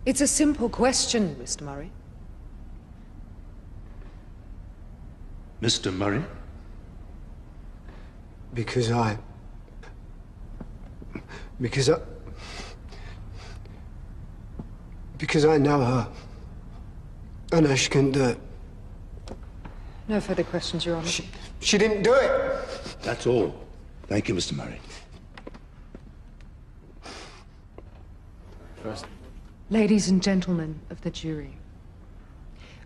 It's a simple question, Mr. Murray. Mr. Murray? Because I know her. I know she couldn't do it. No further questions, Your Honor. She didn't do it! That's all. Thank you, Mr. Murray. Ladies and gentlemen of the jury,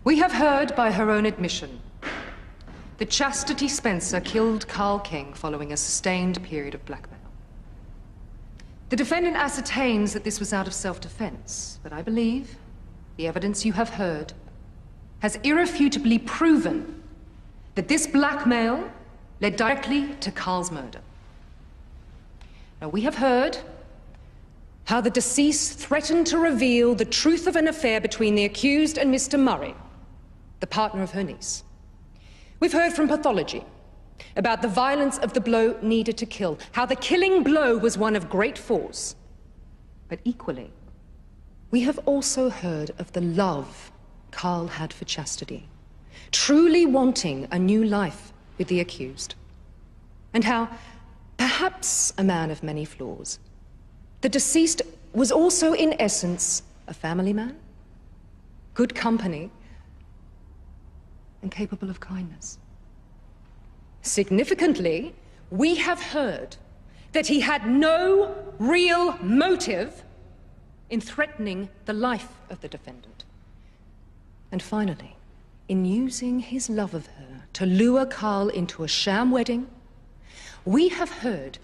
we have heard by her own admission that Chastity Spencer killed Carl King following a sustained period of blackmail. The defendant ascertains that this was out of self-defense, but I believe the evidence you have heard has irrefutably proven that this blackmail led directly to Carl's murder. Now, we have heard how the deceased threatened to reveal the truth of an affair between the accused and Mr. Murray, the partner of her niece. We've heard from pathology about the violence of the blow needed to kill, how the killing blow was one of great force. But equally, we have also heard of the love Carl had for Chastity, truly wanting a new life with the accused, and how, perhaps a man of many flaws, the deceased was also, in essence, a family man, good company, and capable of kindness. Significantly, we have heard that he had no real motive in threatening the life of the defendant. And finally, in using his love of her to lure Carl into a sham wedding, we have heard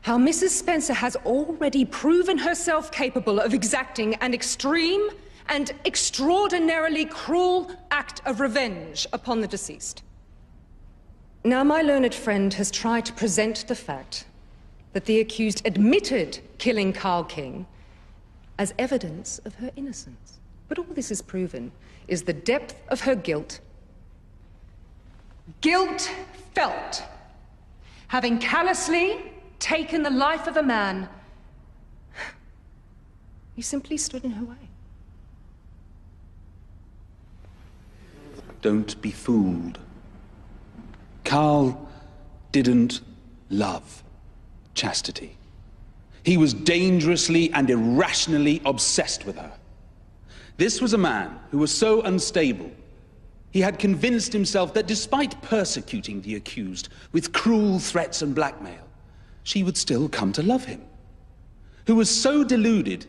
how Mrs. Spencer has already proven herself capable of exacting an extreme and extraordinarily cruel act of revenge upon the deceased. Now, my learned friend has tried to present the fact that the accused admitted killing Carl King as evidence of her innocence. But all this is proven is the depth of her guilt. Guilt felt, having callously taken the life of a man who simply stood in her way. Don't be fooled. Carl didn't love Chastity. He was dangerously and irrationally obsessed with her. This was a man who was so unstable, he had convinced himself that despite persecuting the accused with cruel threats and blackmail, she would still come to love him. Who was so deluded,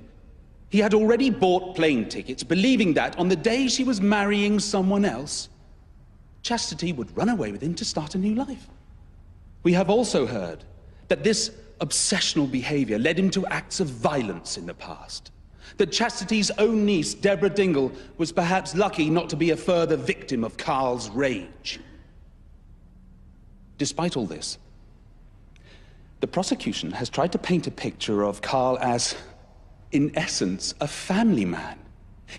he had already bought plane tickets, believing that on the day she was marrying someone else, Chastity would run away with him to start a new life. We have also heard that this obsessional behavior led him to acts of violence in the past. That Chastity's own niece, Deborah Dingle, was perhaps lucky not to be a further victim of Carl's rage. Despite all this, the prosecution has tried to paint a picture of Carl as, in essence, a family man.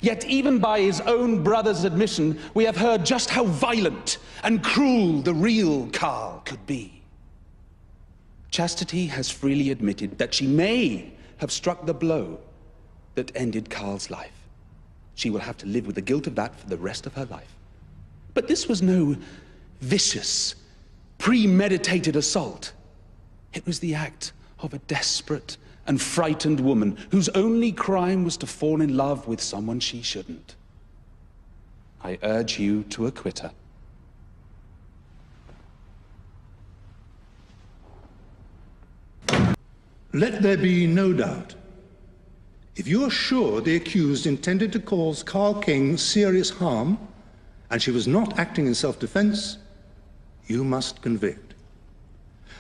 Yet even by his own brother's admission, we have heard just how violent and cruel the real Carl could be. Chastity has freely admitted that she may have struck the blow that ended Carl's life. She will have to live with the guilt of that for the rest of her life. But this was no vicious, premeditated assault. It was the act of a desperate and frightened woman whose only crime was to fall in love with someone she shouldn't. I urge you to acquit her. Let there be no doubt. If you are sure the accused intended to cause Carl King serious harm, and she was not acting in self-defense, you must convict.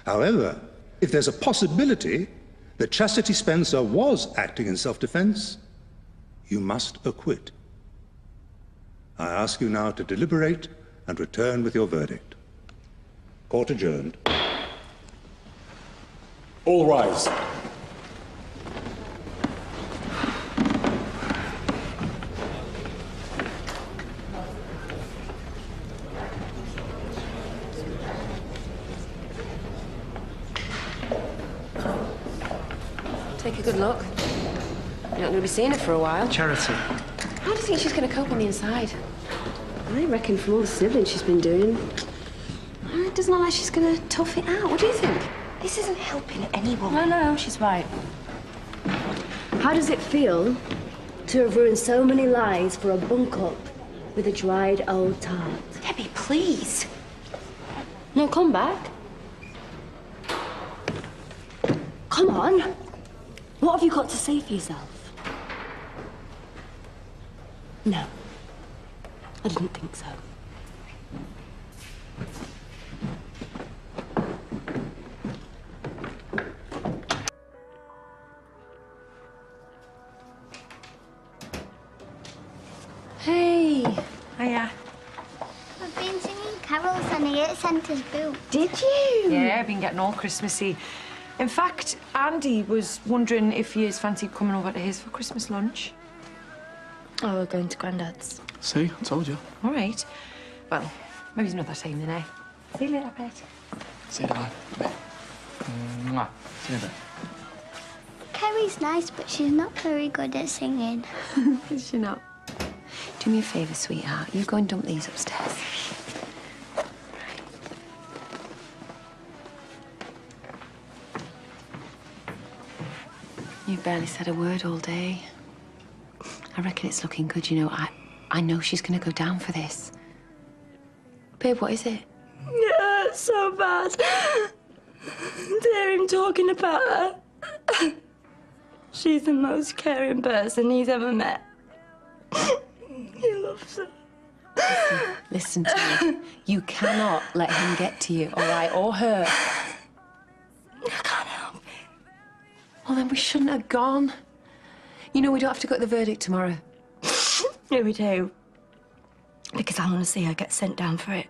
However, if there's a possibility that Chastity Spencer was acting in self-defense, you must acquit. I ask you now to deliberate and return with your verdict. Court adjourned. All rise. Take a good look. You're not going to be seeing her for a while. Charity. How do you think she's going to cope on the inside? I reckon from all the snivelling she's been doing, it doesn't look like she's going to tough it out. What do you think? This isn't helping anyone. No, she's right. How does it feel to have ruined so many lives for a bunk up with a dried old tart? Debbie, please. No, come back. Come on. What have you got to say for yourself? No. I didn't think so. Hey. Hiya. I've been singing carols and I ate Santa's boot. Did you? Yeah, I've been getting all Christmassy. In fact, Andy was wondering if you fancied coming over to his for Christmas lunch. Oh, we're going to Grandad's. See, I told you. All right. Well, maybe it's another time then, eh? See you later, Pet. See you later. Mwah. See you later. Kerry's nice, but she's not very good at singing. Is she not? Do me a favour, sweetheart. You go and dump these upstairs. You've barely said a word all day. I reckon it's looking good, you know. I know she's going to go down for this. Babe, what is it? Yeah, it's so bad. To hear him talking about her. She's the most caring person he's ever met. He loves her. Listen to me. You cannot let him get to you, all right? Or her. I can't help it. Well, then we shouldn't have gone. You know we don't have to go to the verdict tomorrow. Yeah, we do. Because I want to see her get sent down for it.